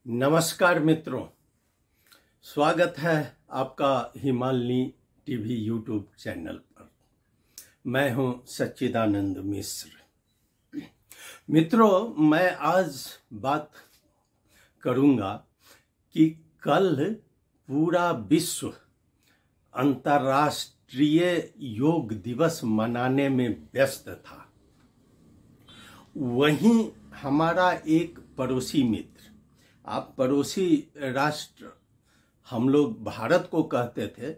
नमस्कार मित्रों, स्वागत है आपका हिमालनी टीवी यूट्यूब चैनल पर। मैं हूं सच्चिदानंद मिश्र। मित्रों, मैं आज बात करूंगा कि कल पूरा विश्व अंतर्राष्ट्रीय योग दिवस मनाने में व्यस्त था। वहीं हमारा एक पड़ोसी मित्र, आप पड़ोसी राष्ट्र हम लोग भारत को कहते थे,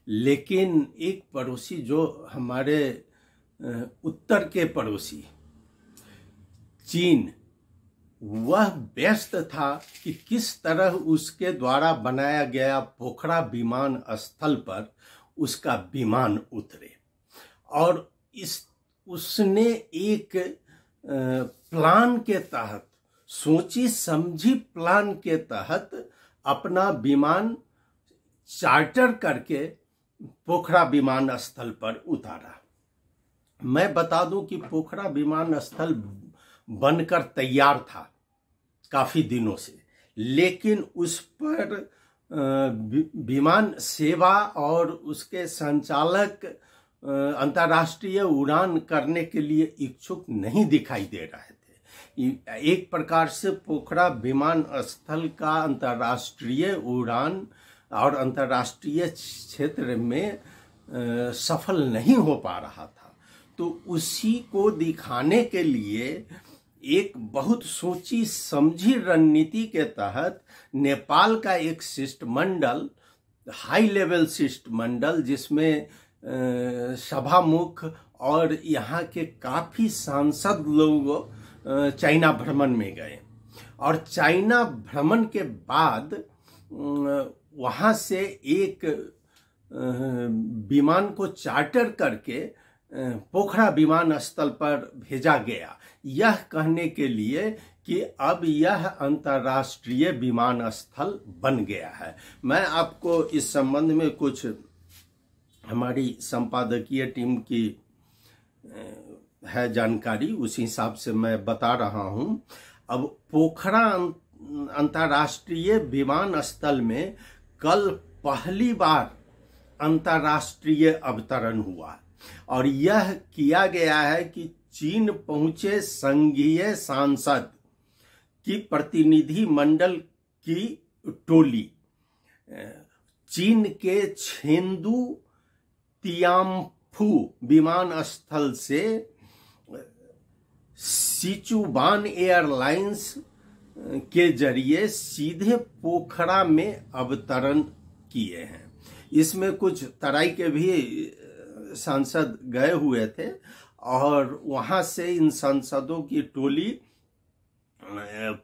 लेकिन एक पड़ोसी जो हमारे उत्तर के पड़ोसी चीन, वह व्यस्त था कि किस तरह उसके द्वारा बनाया गया पोखरा विमान स्थल पर उसका विमान उतरे। और उसने एक प्लान के तहत, सोची समझी प्लान के तहत अपना विमान चार्टर करके पोखरा विमान स्थल पर उतारा। मैं बता दूं कि पोखरा विमान स्थल बनकर तैयार था काफी दिनों से, लेकिन उस पर विमान सेवा और उसके संचालक अंतर्राष्ट्रीय उड़ान करने के लिए इच्छुक नहीं दिखाई दे रहे थे। एक प्रकार से पोखरा विमान स्थल का अंतर्राष्ट्रीय उड़ान और अंतर्राष्ट्रीय क्षेत्र में सफल नहीं हो पा रहा था। तो उसी को दिखाने के लिए एक बहुत सोची समझी रणनीति के तहत नेपाल का एक शिष्टमंडल, हाई लेवल शिष्टमंडल, जिसमें सभामुख और यहाँ के काफी सांसद लोग चाइना भ्रमण में गए। और चाइना भ्रमण के बाद वहाँ से एक विमान को चार्टर करके पोखरा विमान स्थल पर भेजा गया, यह कहने के लिए कि अब यह अंतर्राष्ट्रीय विमान स्थल बन गया है। मैं आपको इस संबंध में कुछ हमारी संपादकीय टीम की है जानकारी, उस हिसाब से मैं बता रहा हूं। अब पोखरा अंतर्राष्ट्रीय विमान स्थल में कल पहली बार अंतर्राष्ट्रीय अवतरण हुआ, और यह किया गया है कि चीन पहुंचे संघीय सांसद की प्रतिनिधि मंडल की टोली चीन के चेंदू तियाम्फू विमान स्थल से सिचुवान एयरलाइंस के जरिए सीधे पोखरा में अवतरण किए हैं। इसमें कुछ तराई के भी सांसद गए हुए थे, और वहां से इन सांसदों की टोली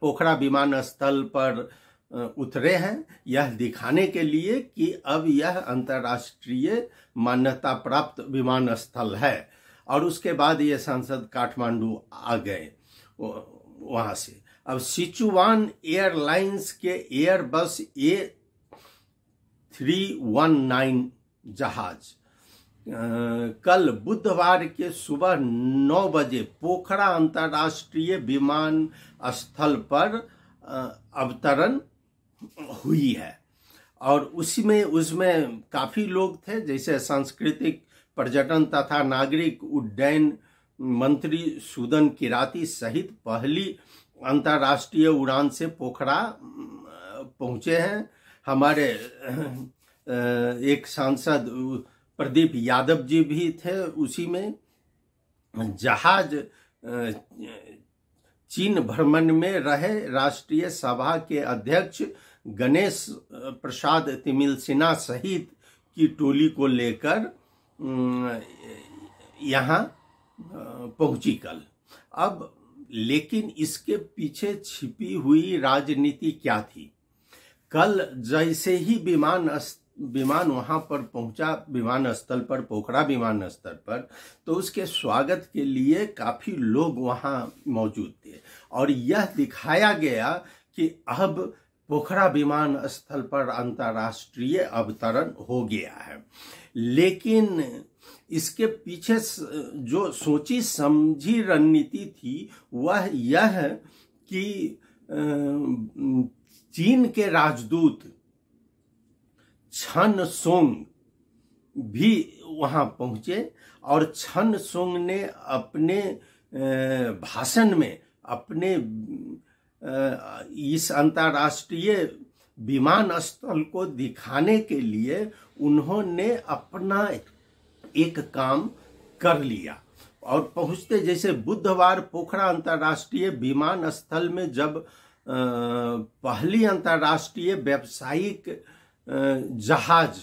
पोखरा विमान स्थल पर उतरे हैं, यह दिखाने के लिए कि अब यह अंतर्राष्ट्रीय मान्यता प्राप्त विमान स्थल है। और उसके बाद ये सांसद काठमांडू आ गए वहां से। अब सिचुवान एयरलाइंस के एयरबस A319 जहाज कल बुधवार के सुबह 9 बजे पोखरा अंतर्राष्ट्रीय विमान स्थल पर अवतरण हुई है। और उसमें काफी लोग थे, जैसे सांस्कृतिक, पर्यटन तथा नागरिक उड्डयन मंत्री सुदन किराती सहित पहली अंतर्राष्ट्रीय उड़ान से पोखरा पहुंचे हैं। हमारे एक सांसद प्रदीप यादव जी भी थे उसी में। जहाज चीन भ्रमण में रहे राष्ट्रीय सभा के अध्यक्ष गणेश प्रसाद तिमिल सिन्हा सहित की टोली को लेकर यहाँ पहुंची कल। अब लेकिन इसके पीछे छिपी हुई राजनीति क्या थी? कल जैसे ही विमान वहां पर पहुंचा, विमान स्थल पर, पोखरा विमान स्थल पर, तो उसके स्वागत के लिए काफी लोग वहां मौजूद थे, और यह दिखाया गया कि अब पोखरा विमान स्थल पर अंतर्राष्ट्रीय अवतरण हो गया है। लेकिन इसके पीछे जो सोची समझी रणनीति थी वह यह कि चीन के राजदूत छन सोंग भी वहां पहुंचे और छन सोंग ने अपने भाषण में अपने इस अंतर्राष्ट्रीय विमानस्थल को दिखाने के लिए उन्होंने अपना एक काम कर लिया और पहुंचते जैसे बुधवार पोखरा अंतर्राष्ट्रीय विमानस्थल में जब पहली अंतर्राष्ट्रीय व्यावसायिक जहाज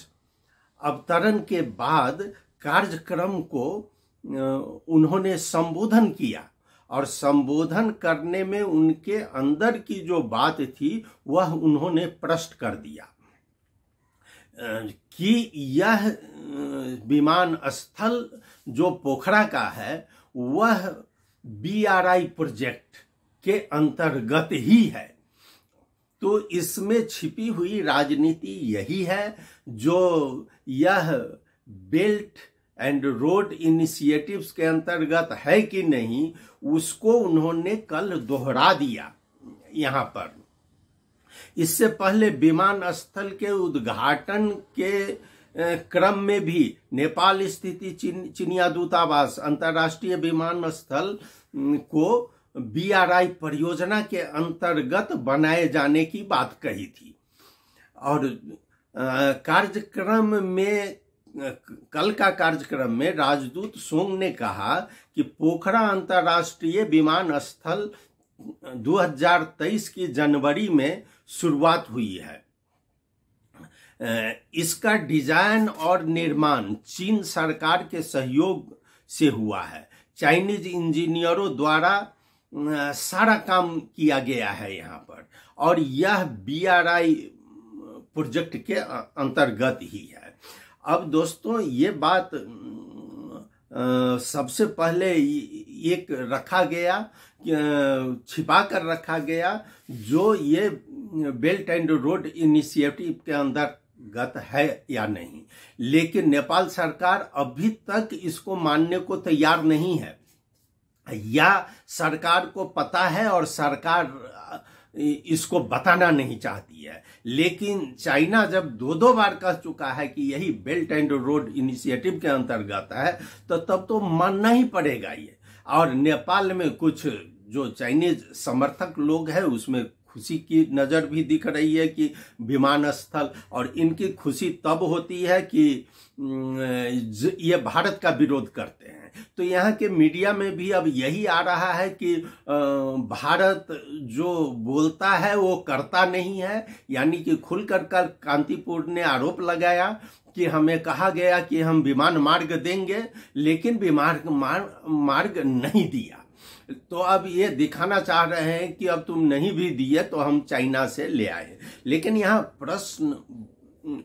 अवतरण के बाद कार्यक्रम को उन्होंने संबोधन किया और संबोधन करने में उनके अंदर की जो बात थी वह उन्होंने प्रश्न कर दिया कि यह विमान स्थल जो पोखरा का है वह BRI प्रोजेक्ट के अंतर्गत ही है। तो इसमें छिपी हुई राजनीति यही है जो यह बेल्ट एंड रोड इनिशिएटिव्स के अंतर्गत है कि नहीं उसको उन्होंने कल दोहरा दिया यहाँ पर। इससे पहले विमानस्थल के उद्घाटन के क्रम में भी नेपाल स्थित चीनिया दूतावास अंतर्राष्ट्रीय विमानस्थल को BRI परियोजना के अंतर्गत बनाए जाने की बात कही थी और कार्यक्रम में कल का कार्यक्रम में राजदूत सोंग ने कहा कि पोखरा अंतर्राष्ट्रीय विमानस्थल 2023 की जनवरी में शुरुआत हुई है। इसका डिजाइन और निर्माण चीन सरकार के सहयोग से हुआ है। चाइनीज इंजीनियरों द्वारा सारा काम किया गया है यहाँ पर और यह BRI प्रोजेक्ट के अंतर्गत ही है। अब दोस्तों ये बात सबसे पहले एक रखा गया, छिपा कर रखा गया जो ये बेल्ट एंड रोड इनिशिएटिव के अंतर्गत है या नहीं, लेकिन नेपाल सरकार अभी तक इसको मानने को तैयार नहीं है या सरकार को पता है और सरकार इसको बताना नहीं चाहती है। लेकिन चाइना जब दो बार कह चुका है कि यही बेल्ट एंड रोड इनिशिएटिव के अंतर्गत है तो तब तो मानना ही पड़ेगा ये। और नेपाल में कुछ जो चाइनीज समर्थक लोग हैं उसमें खुशी की नजर भी दिख रही है कि विमानस्थल, और इनकी खुशी तब होती है कि ये भारत का विरोध करते हैं। तो यहाँ के मीडिया में भी अब यही आ रहा है कि भारत जो बोलता है वो करता नहीं है, यानी कि खुलकर कल कांतिपुर ने आरोप लगाया कि हमें कहा गया कि हम विमान मार्ग देंगे लेकिन विमान मार्ग नहीं दिया। तो अब ये दिखाना चाह रहे हैं कि अब तुम नहीं भी दिए तो हम चाइना से ले आए। लेकिन यहाँ प्रश्न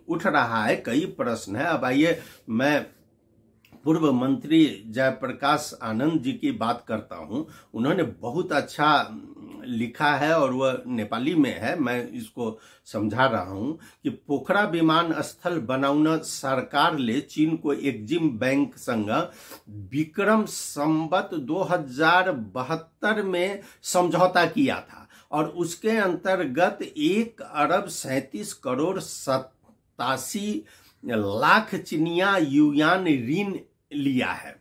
उठ रहा है, कई प्रश्न है। अब आइए मैं पूर्व मंत्री जयप्रकाश आनंद जी की बात करता हूं। उन्होंने बहुत अच्छा लिखा है और वह नेपाली में है, मैं इसको समझा रहा हूं कि पोखरा विमानस्थल बनाउन सरकारले चीनको एक्जिम बैंकसँग विक्रम संवत 2072 में समझौता किया था और उसके अंतर्गत 1,87,87,00,000 चीनिया युआन ऋण लिया है।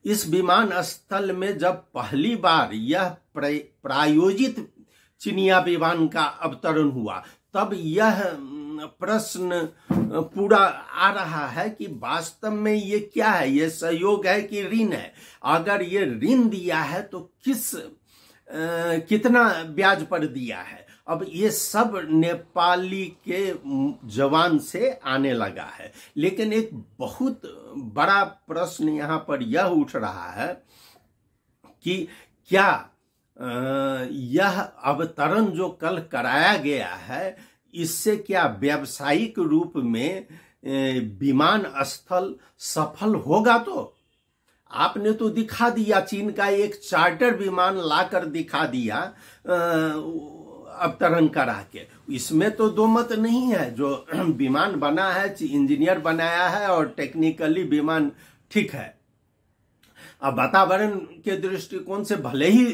इस विमानस्थल में जब पहली बार यह प्रायोजित चीनिया विमान का अवतरण हुआ तब यह प्रश्न पूरा आ रहा है कि वास्तव में ये क्या है, ये सहयोग है कि ऋण है। अगर ये ऋण दिया है तो कितना ब्याज पर दिया है। अब ये सब नेपाली के जवान से आने लगा है। लेकिन एक बहुत बड़ा प्रश्न यहाँ पर यह उठ रहा है कि क्या यह अवतरण जो कल कराया गया है इससे क्या व्यावसायिक रूप में विमान स्थल सफल होगा? तो आपने तो दिखा दिया, चीन का एक चार्टर विमान लाकर दिखा दिया अवतरण करा के। इसमें तो दो मत नहीं है, जो विमान बना है इंजीनियर बनाया है और टेक्निकली विमान ठीक है। अब वातावरण के दृष्टिकोण से भले ही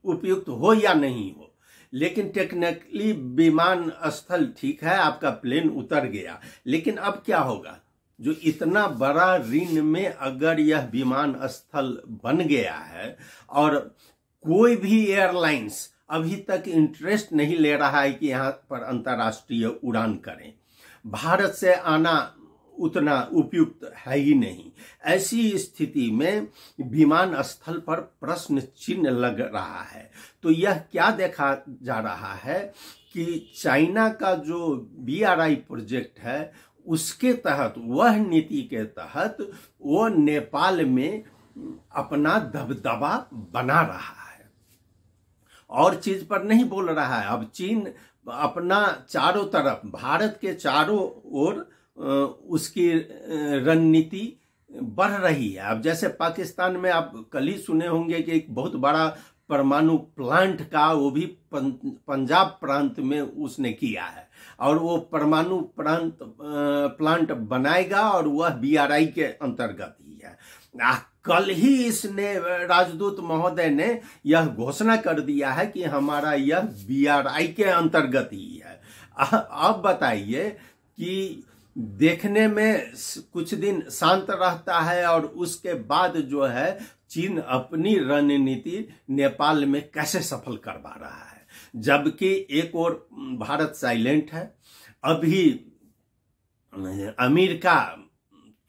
उपयुक्त हो या नहीं हो, लेकिन टेक्निकली विमान स्थल ठीक है, आपका प्लेन उतर गया, लेकिन अब क्या होगा? जो इतना बड़ा ऋण में अगर यह विमान स्थल बन गया है और कोई भी एयरलाइंस अभी तक इंटरेस्ट नहीं ले रहा है कि यहाँ पर अंतर्राष्ट्रीय उड़ान करें, भारत से आना उतना उपयुक्त है ही नहीं, ऐसी स्थिति में विमान स्थल पर प्रश्न चिन्ह लग रहा है। तो यह क्या देखा जा रहा है कि चाइना का जो BRI प्रोजेक्ट है उसके तहत, वह नीति के तहत वो नेपाल में अपना दबदबा बना रहा है और चीज पर नहीं बोल रहा है। अब चीन अपना चारों तरफ, भारत के चारों ओर उसकी रणनीति बढ़ रही है। अब जैसे पाकिस्तान में आप कल ही सुने होंगे कि एक बहुत बड़ा परमाणु प्लांट का, वो भी पंजाब प्रांत में उसने किया है, और वो परमाणु प्लांट बनाएगा और वह BRI के अंतर्गत ही है। कल ही इसने, राजदूत महोदय ने यह घोषणा कर दिया है कि हमारा यह BRI के अंतर्गत ही है। अब बताइए कि देखने में कुछ दिन शांत रहता है और उसके बाद जो है चीन अपनी रणनीति नेपाल में कैसे सफल करवा रहा है, जबकि एक और भारत साइलेंट है। अभी अमेरिका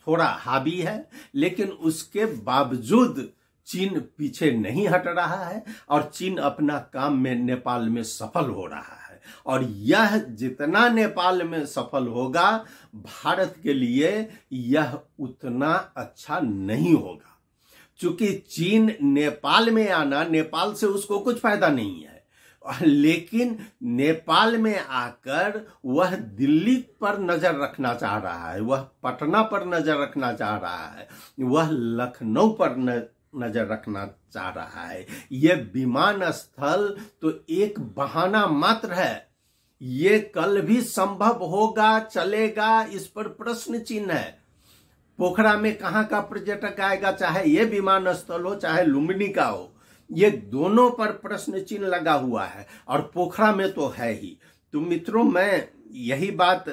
थोड़ा हावी है, लेकिन उसके बावजूद चीन पीछे नहीं हट रहा है और चीन अपना काम में नेपाल में सफल हो रहा है। और यह जितना नेपाल में सफल होगा, भारत के लिए यह उतना अच्छा नहीं होगा, क्योंकि चीन नेपाल में आना, नेपाल से उसको कुछ फायदा नहीं है, लेकिन नेपाल में आकर वह दिल्ली पर नजर रखना चाह रहा है, वह पटना पर नजर रखना चाह रहा है, वह लखनऊ पर नजर रखना चाह रहा है। यह विमान स्थल तो एक बहाना मात्र है, ये कल भी संभव होगा, चलेगा, इस पर प्रश्न चिन्ह है। पोखरा में कहाँ का पर्यटक आएगा, चाहे ये विमान स्थल हो चाहे लुम्बिनी का हो, ये दोनों पर प्रश्न चिन्ह लगा हुआ है, और पोखरा में तो है ही। तो मित्रों, मैं यही बात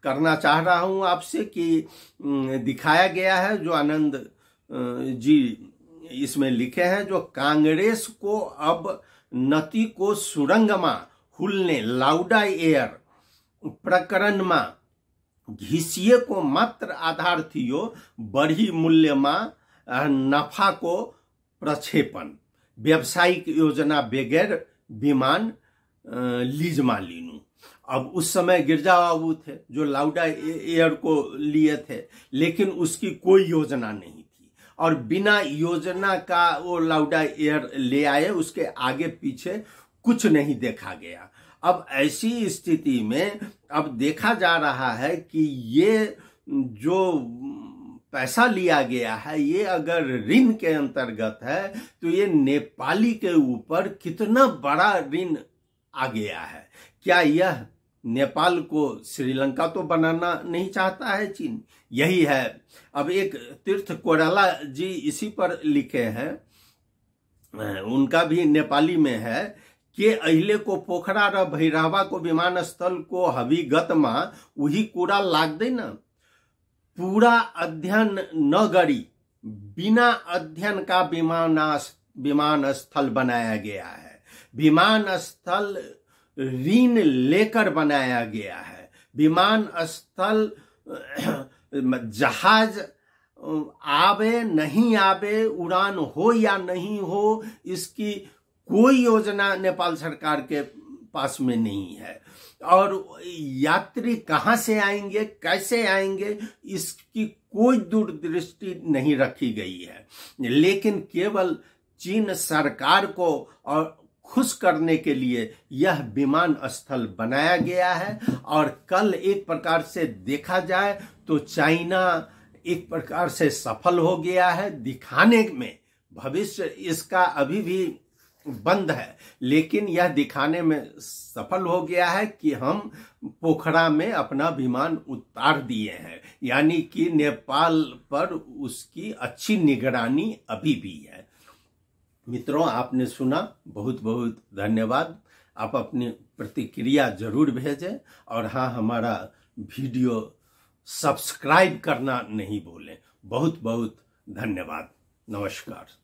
करना चाह रहा हूं आपसे कि दिखाया गया है, जो आनंद जी इसमें लिखे हैं, जो कांग्रेस को अब नती को सुरंगमा हुलने लाउडा एयर प्रकरण में घिसिए को मात्र आधार थियो, बढ़ी मूल्य में नफा को प्रक्षेपण, व्यावसायिक योजना बगैर विमान लीज मा लीनू। अब उस समय गिरजा बाबू थे जो लाउडा एयर को लिए थे, लेकिन उसकी कोई योजना नहीं थी, और बिना योजना का वो लाउडा एयर ले आए, उसके आगे पीछे कुछ नहीं देखा गया। अब ऐसी स्थिति में अब देखा जा रहा है कि ये जो पैसा लिया गया है, ये अगर ऋण के अंतर्गत है, तो ये नेपाली के ऊपर कितना बड़ा ऋण आ गया है। क्या यह नेपाल को श्रीलंका तो बनाना नहीं चाहता है चीन? यही है। अब एक तीर्थ कोराला जी इसी पर लिखे हैं, उनका भी नेपाली में है कि अहिले को पोखरा र भैरहवा को विमानस्थल को हविगत में वही कूड़ा लाग्दैन, पूरा अध्ययन न गरी बिना अध्ययन का विमानस्थल बनाया गया है। विमानस्थल ऋण लेकर बनाया गया है। विमानस्थल जहाज आवे नहीं आवे, उड़ान हो या नहीं हो, इसकी कोई योजना नेपाल सरकार के पास में नहीं है। और यात्री कहाँ से आएंगे, कैसे आएंगे, इसकी कोई दूरदृष्टि नहीं रखी गई है। लेकिन केवल चीन सरकार को और खुश करने के लिए यह विमान स्थल बनाया गया है। और कल एक प्रकार से देखा जाए तो चाइना एक प्रकार से सफल हो गया है दिखाने में। भविष्य इसका अभी भी बंद है, लेकिन यह दिखाने में सफल हो गया है कि हम पोखरा में अपना विमान उतार दिए हैं, यानी कि नेपाल पर उसकी अच्छी निगरानी अभी भी है। मित्रों, आपने सुना, बहुत बहुत धन्यवाद। आप अपनी प्रतिक्रिया जरूर भेजें और हाँ, हमारा वीडियो सब्सक्राइब करना नहीं भूलें। बहुत बहुत धन्यवाद। नमस्कार।